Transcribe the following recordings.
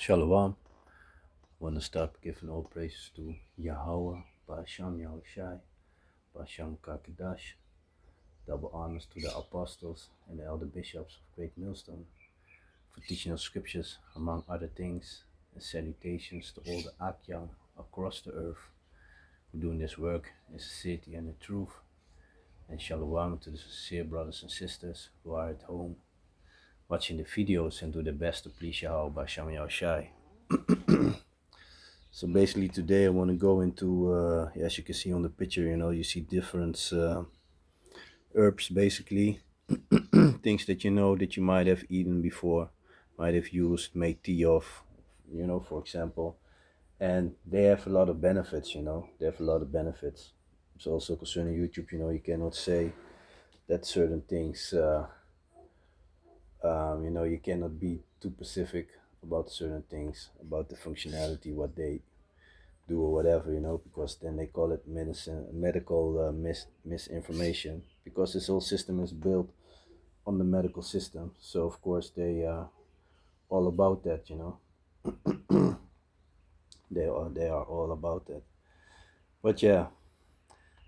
Shalom. I want to start giving all praises to Yahweh, Ba'asham Yahushai, Ba'asham Kakadash. Double honors to the apostles and the elder bishops of Great Millstone for teaching us scriptures, among other things, and salutations to all the Akyam across the earth who doing this work in sincerity and in truth. And Shalom to the sincere brothers and sisters who are at home watching the videos and do their best to please Yahweh, Ba'asham Yahushai. So basically today I want to go into, as you can see on the picture, you see different herbs basically, things that that you might have eaten before, might have used, made tea of, for example. And they have a lot of benefits, they have a lot of benefits. It's also concerning YouTube, you cannot say that certain things, you cannot be too specific about certain things, about the functionality, what they do or whatever, because then they call it medical misinformation, because this whole system is built on the medical system. So of course they are all about that, they are all about that. But yeah,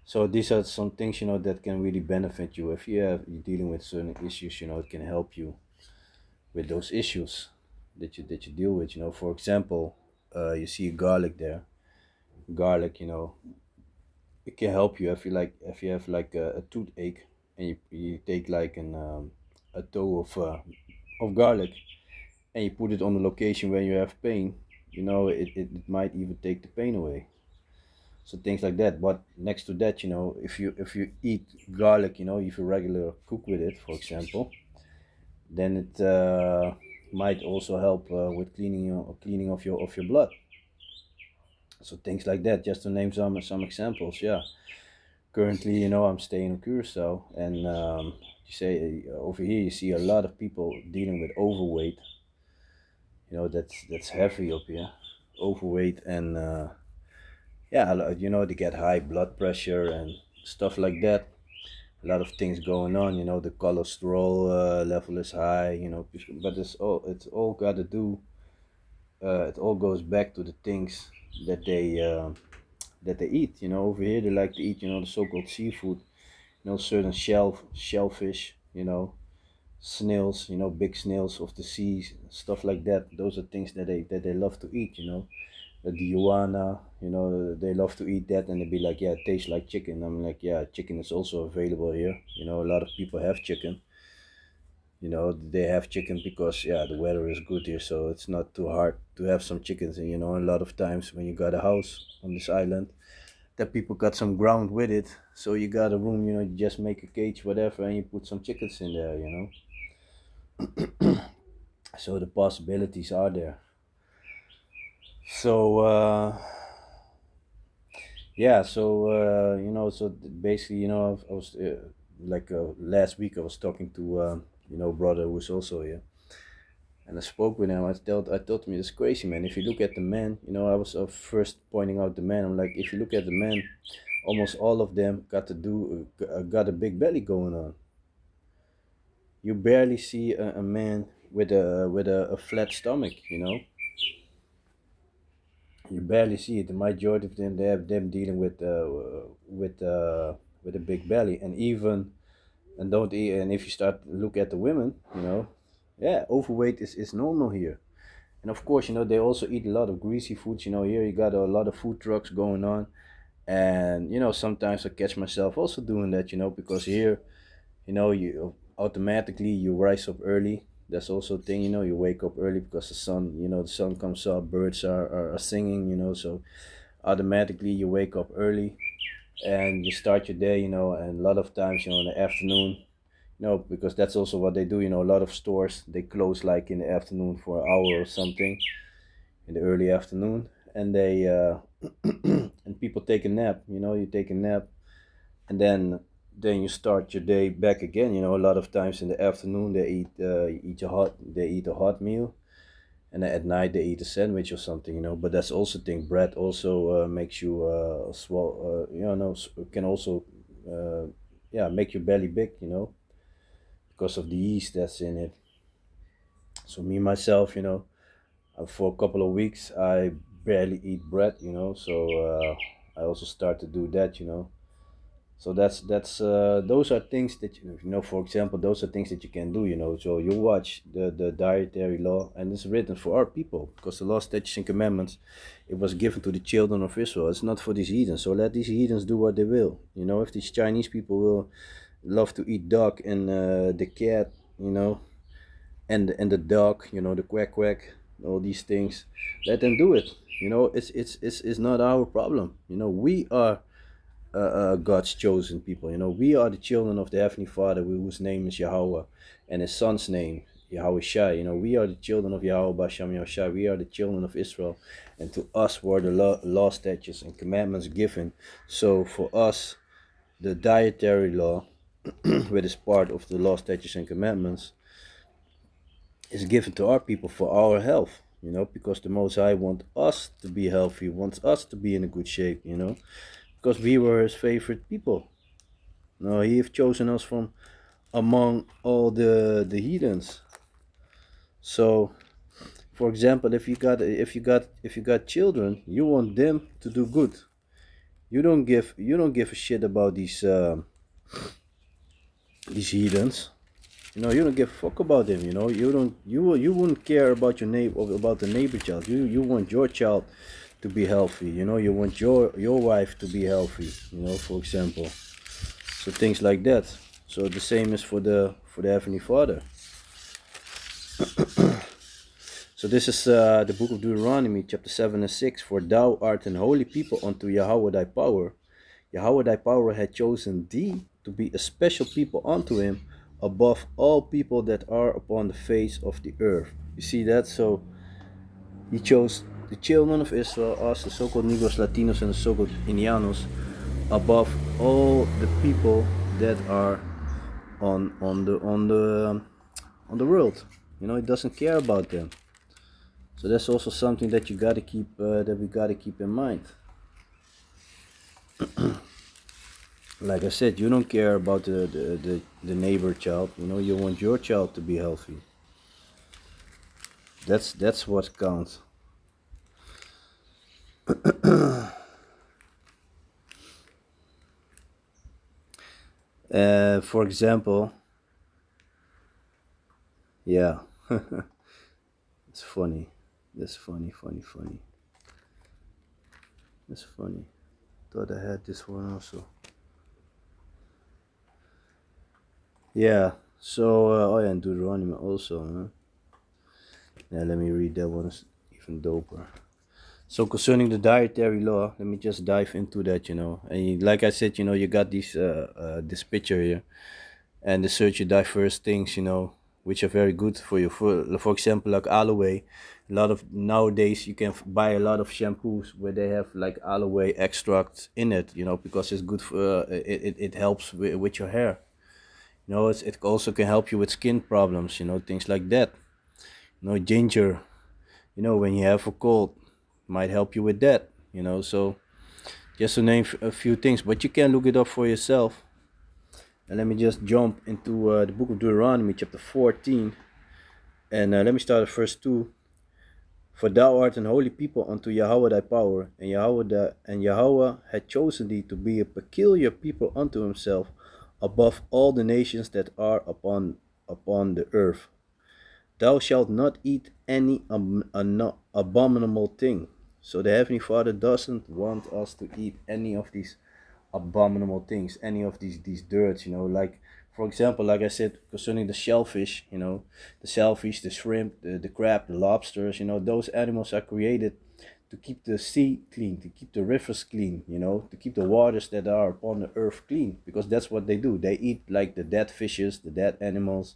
so these are some things that can really benefit you if you're dealing with certain issues. It can help you with those issues that you deal with. For example, you see garlic there. Garlic, it can help you if you have like a toothache, and you take like a toe of garlic, and you put it on the location where you have pain. It might even take the pain away. So things like that. But next to that, if you eat garlic, if you regular cook with it, for example, then it might also help with cleaning of your blood. So things like that, just to name some examples. Yeah. Currently, I'm staying in Curacao, and you say over here you see a lot of people dealing with overweight. That's heavy up here, overweight, and yeah, they get high blood pressure and stuff like that. A lot of things going on. The cholesterol level is high. But it's all got to do. It all goes back to the things that they eat. Over here they like to eat. The so-called seafood. Certain shellfish, snails, big snails of the seas, stuff like that. Those are things that they love to eat. The Diwana, they love to eat that, and they be like, yeah, it tastes like chicken. I'm like, yeah, chicken is also available here. A lot of people have chicken. They have chicken because, yeah, the weather is good here, so it's not too hard to have some chickens. And a lot of times when you got a house on this island, that people got some ground with it, so you got a room, you just make a cage, whatever, and you put some chickens in there. So the possibilities are there. So yeah, so so basically, I was like last week I was talking to brother who's also here, and I spoke with him. I told him, it's crazy, man. If you look at the men, I was first pointing out the men. I'm like, if you look at the men, almost all of them got a big belly going on. You barely see a man with a flat stomach. You barely see it. The majority of them, they have them dealing with a big belly, and even and don't eat. And if you start to look at the women, yeah, overweight is normal here. And of course, they also eat a lot of greasy foods. Here you got a lot of food trucks going on, and sometimes I catch myself also doing that. Because here, you automatically you rise up early. That's also a thing. You wake up early because the sun comes up, birds are singing. So automatically you wake up early and you start your day. And a lot of times, in the afternoon, because that's also what they do. A lot of stores, they close like in the afternoon for an hour or something, in the early afternoon, and they and people take a nap. You take a nap, and then you start your day back again. A lot of times in the afternoon they eat a hot meal, and then at night they eat a sandwich or something. But that's also thing. Bread also makes you swell. Can also yeah, make your belly big. Because of the yeast that's in it. So me myself, For a couple of weeks, I barely eat bread, so I also start to do that, so that's those are things that for example, those are things that you can do, so you watch the dietary law, and it's written for our people, because the law, statutes, and commandments, it was given to the children of Israel. It's not for these heathens, so let these heathens do what they will. If these Chinese people will love to eat dog and the cat, and the dog, the quack quack, all these things, let them do it. It's not our problem. We are God's chosen people. We are the children of the Heavenly Father, whose name is Yahweh, and His Son's name, Yahweh Shai. We are the children of Yahweh Basham Yahushai. We are the children of Israel, and to us were the law, statutes, and commandments given. So for us, the dietary law, which is part of the law, statutes, and commandments, is given to our people for our health. Because the Most High wants us to be healthy, wants us to be in a good shape. Because we were His favorite people. No, He have chosen us from among all the heathens. So, for example, if you got children, you want them to do good. You don't give a shit about these heathens. You don't give a fuck about them. You wouldn't care about your neighbor, about the neighbor child. You want your child to be healthy. You want your wife to be healthy. For example. So things like that. So the same is for the Heavenly Father. So this is the book of Deuteronomy, chapter 7 and 6. For thou art an holy people unto Yahweh thy power. Yahweh thy power had chosen thee to be a special people unto him above all people that are upon the face of the earth. You see that? So he chose the children of Israel, us, the so-called Negros, Latinos, and the so-called Indianos, above all the people that are on the world. It doesn't care about them. So that's also something that you gotta keep that we gotta keep in mind. Like I said, you don't care about the neighbor child. You want your child to be healthy. That's what counts. For example, yeah, it's funny. That's funny, funny, funny. That's funny. Thought I had this one also. Yeah. So oh yeah, and Deuteronomy also. Huh? Yeah, let me read that one. It's even doper. So concerning the dietary law, let me just dive into that. And like I said, you got this picture here, and the search of diverse things, which are very good for you. For example, like aloe. A lot of nowadays you can buy a lot of shampoos where they have like aloe extract in it, because it's good for it helps with your hair. It also can help you with skin problems, things like that. Ginger, when you have a cold, might help you with that. So just to name a few things, but you can look it up for yourself. And let me just jump into the book of Deuteronomy, chapter 14, and let me start at verse 2. For thou art an holy people unto Yahweh thy power, and Yahweh had chosen thee to be a peculiar people unto himself above all the nations that are upon the earth. Thou shalt not eat any abominable thing. So the Heavenly Father doesn't want us to eat any of these abominable things, any of these dirts, like for example, like I said, concerning the shellfish, the shrimp, the crab, the lobsters, those animals are created to keep the sea clean, to keep the rivers clean, to keep the waters that are upon the earth clean, because that's what they do. They eat like the dead fishes, the dead animals.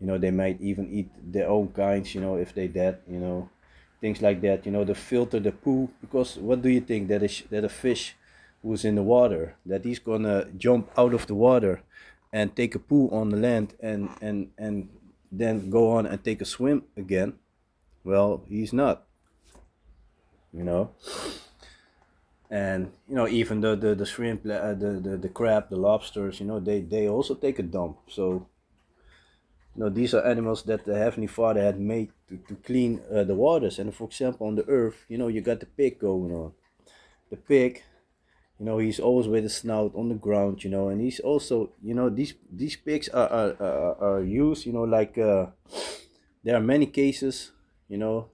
They might even eat their own kinds, if they dead, things like that. To filter the poo, because what do you think that a fish who's in the water, that he's gonna jump out of the water and take a poo on the land and then go on and take a swim again? Well, he's not, you know. And even the shrimp, the crab, the lobsters, they also take a dump. So These are animals that the Heavenly Father had made to clean the waters. And for example, on the earth, you got the pig going on. The pig, he's always with a snout on the ground, and he's also, these pigs are used, like there are many cases, you know,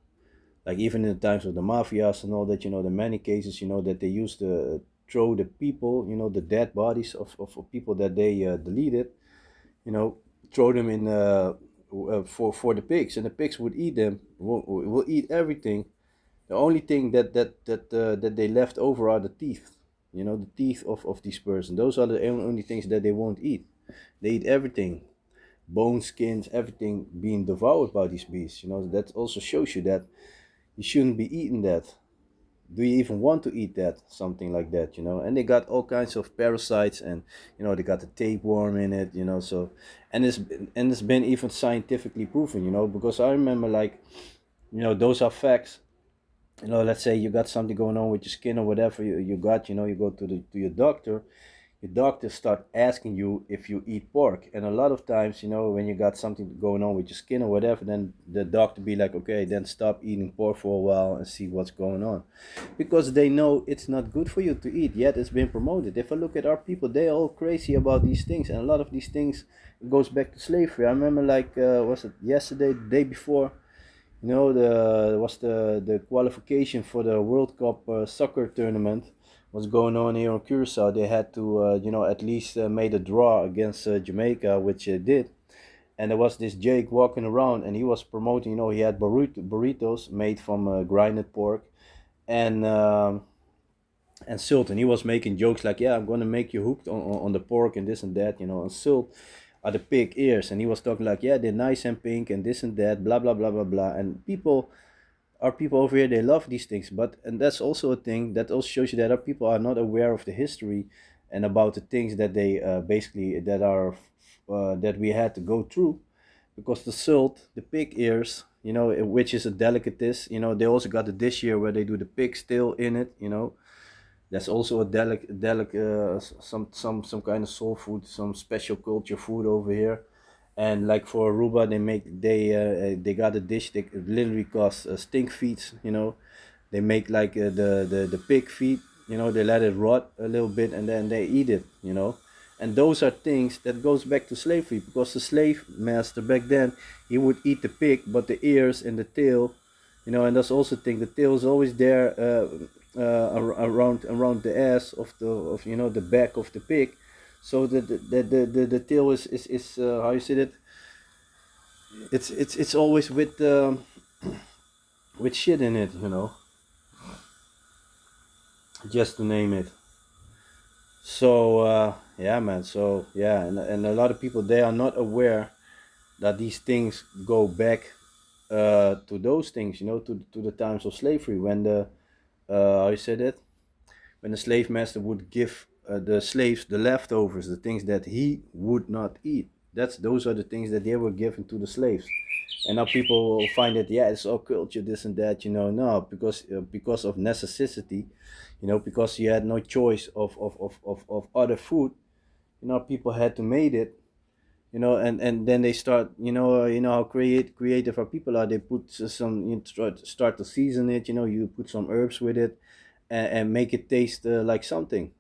like even in the times of the mafias and all that, there are many cases, that they used to throw the people, the dead bodies of people that they deleted, you know, throw them in for the pigs, and the pigs would eat them, will eat everything. The only thing that they left over are the teeth, the teeth of these person. Those are the only things that they won't eat. They eat everything, bones, skins, everything being devoured by these beasts. That also shows you that you shouldn't be eating that. Do you even want to eat that, something like that? And they got all kinds of parasites, and they got the tapeworm in it, so, and it's been even scientifically proven, because I remember, like, those are facts. Let's say you got something going on with your skin or whatever you got, you go to your doctor. Your doctor start asking you if you eat pork, and a lot of times, when you got something going on with your skin or whatever, then the doctor be like, okay, then stop eating pork for a while and see what's going on, because they know it's not good for you to eat, yet it's been promoted. If I look at our people, they're all crazy about these things, and a lot of these things goes back to slavery. I remember, like, was it yesterday, the day before, the was the qualification for the World Cup soccer tournament was going on here on Curacao. They had to, at least made a draw against Jamaica, which did. And there was this Jake walking around, and he was promoting. He had burritos made from grinded pork, and salt. And he was making jokes like, "Yeah, I'm gonna make you hooked on the pork and this and that," and salt are the pig ears. And he was talking like, "Yeah, they're nice and pink and this and that, blah blah blah blah blah." And our people over here, they love these things, and that's also a thing that also shows you that our people are not aware of the history and about the things that they basically that are that we had to go through, because the salt, the pig ears, which is a delicatessen. They also got the dish here where they do the pig still in it. That's also a some kind of soul food, some special culture food over here. And like for Aruba, they got a dish that literally costs stink feet. They make like the pig feet. They let it rot a little bit and then they eat it. And those are things that goes back to slavery, because the slave master back then, he would eat the pig, but the ears and the tail, and that's also the thing. The tail is always there around the ass of the back of the pig, so the tail is how you say it. It's always with shit in it, just to name it. So yeah, man. So yeah, and a lot of people, they are not aware that these things go back to those things, to the times of slavery, when the how you said it, when the slave master would give the slaves the leftovers, the things that he would not eat. Those are the things that they were given to the slaves. And now people will find that, yeah, it's all culture, this and that, no, because of necessity, because you had no choice of other food, people had to made it, and then they start, how creative our people are. They put some, start to season it, you put some herbs with it, and make it taste like something.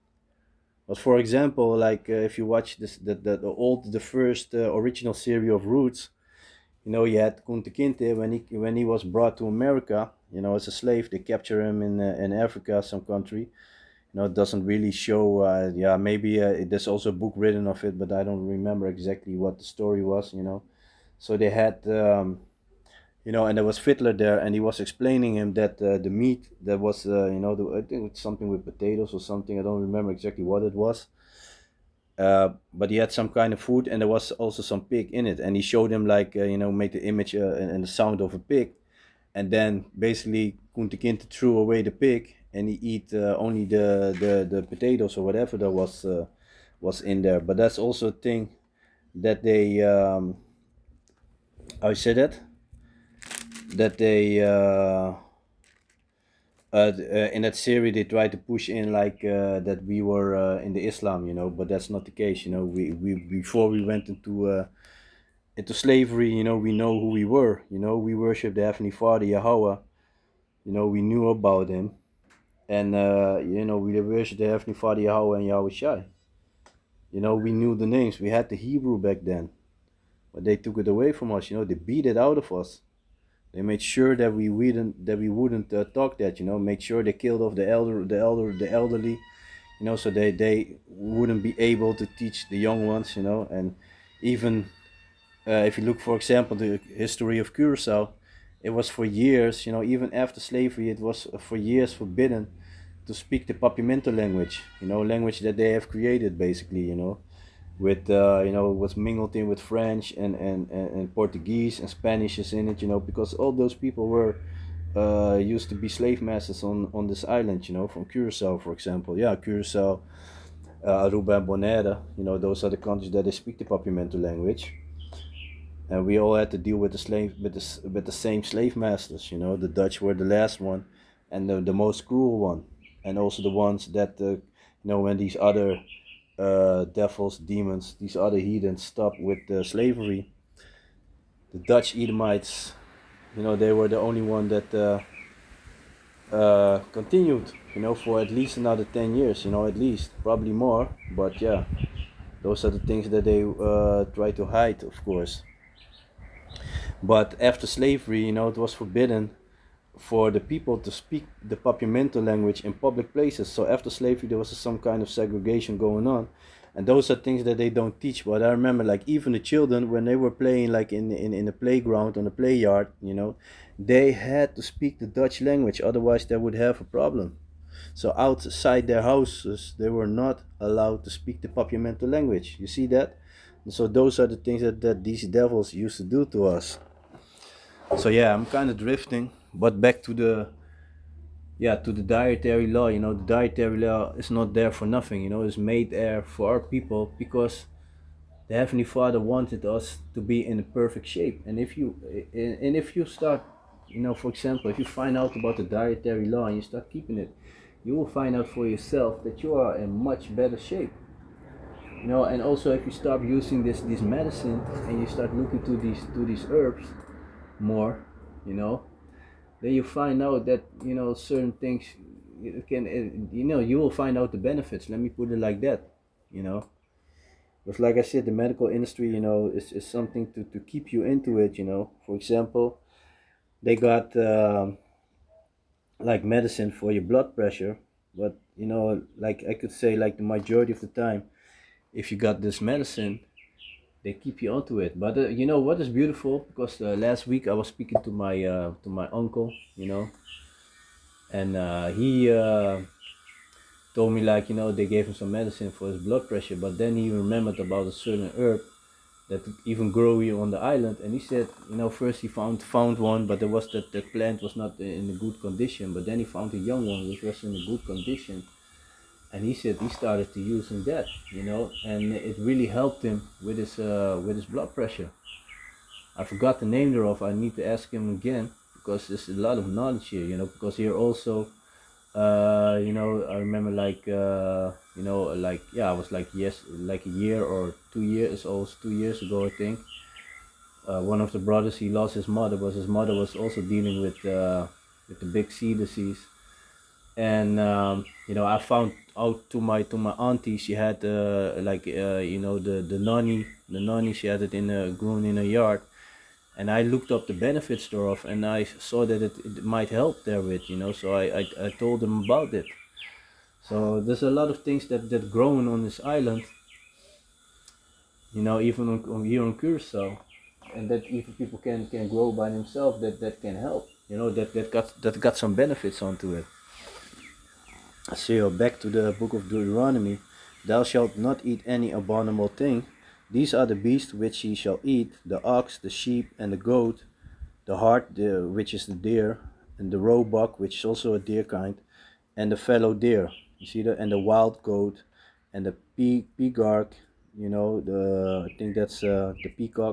But for example, like if you watch this, the first original series of Roots, you had Kunta Kinte when he was brought to America, as a slave. They capture him in Africa, some country. It doesn't really show. Yeah, maybe there's also a book written of it, but I don't remember exactly what the story was. So they had. And there was Fiddler there, and he was explaining him that the meat that was, I think it's something with potatoes or something. I don't remember exactly what it was. But he had some kind of food, and there was also some pig in it. And he showed him, like, make the image and the sound of a pig, and then basically Kunta Kinte threw away the pig, and he eat only the potatoes or whatever that was in there. But that's also a thing that they how you say that they in that series they try to push in, like, that we were in the Islam, but that's not the case. We before we went into into slavery, we know who we were. We worship the Heavenly Father, Yahweh. We knew about him. And, we worship the Heavenly Father, Yahweh and Yahweh Shai. We knew the names. We had the Hebrew back then. But they took it away from us. They beat it out of us. They made sure that we wouldn't talk that. Make sure they killed off the elderly. So they wouldn't be able to teach the young ones. And even if you look, for example, the history of Curacao, it was for years. Even after slavery, it was for years forbidden to speak the Papiamento language. Language that they have created, basically. With was mingled in with French and Portuguese and Spanish is in it, because all those people were used to be slave masters on this island, from Curacao, for example. Yeah, Curacao, Aruba and Bonaire, those are the countries that they speak the Papiamento language. And we all had to deal with the same slave masters. The Dutch were the last one, and the most cruel one, and also the ones that when these other devils, demons, these other heathens stopped with slavery. The Dutch Edomites, they were the only one that continued, for at least another 10 years, at least, probably more. But yeah, those are the things that they try to hide, of course. But after slavery, it was forbidden for the people to speak the Papiamento language in public places. So after slavery, there was some kind of segregation going on, and those are things that they don't teach. But I remember, like, even the children, when they were playing, like in the playground on the play yard, they had to speak the Dutch language, otherwise they would have a problem. So outside their houses, they were not allowed to speak the Papiamento language. You see that? And so those are the things that these devils used to do to us. So yeah, I'm kind of drifting, but back to the dietary law. The dietary law is not there for nothing. It's made there for our people because the Heavenly Father wanted us to be in a perfect shape. And if you start, for example, if you find out about the dietary law and you start keeping it, you will find out for yourself that you are in much better shape. And also, if you stop using this medicine and you start looking to these herbs more, you know then you find out that certain things you will find out the benefits. Let me put it like that. you know because, like I said, the medical industry, is something to keep you into it. For example, they got like medicine for your blood pressure, but like I could say, like the majority of the time, if you got this medicine, they keep you onto it. But you know what is beautiful, because last week I was speaking to my uncle, and he told me, like, they gave him some medicine for his blood pressure, but then he remembered about a certain herb that even grow here on the island. And he said, first he found one, but there was that plant was not in a good condition, but then he found a young one which was in a good condition. And he said he started to using that, and it really helped him with his blood pressure. I forgot the name thereof. I need to ask him again, because there's a lot of knowledge here. Because here also, I remember, like, like, yeah, I was like, yes, like a year or 2 years old, 2 years ago, I think. One of the brothers, he lost his mother, but his mother was also dealing with the big C disease. And I found out to my auntie, she had like, the noni, she had it grown in her yard. And I looked up the benefits thereof, and I saw that it might help therewith. So I told them about it. So there's a lot of things that grown on this island, even here on Curacao, and that even people can grow by themselves, that can help, that got some benefits onto it. So back to the book of Deuteronomy. Thou shalt not eat any abominable thing. These are the beasts which ye shall eat: the ox, the sheep, and the goat, the hart, which is the deer, and the roebuck, which is also a deer kind, and the fallow deer. You see that, and the wild goat, and the peacock. The I think that's the peacock.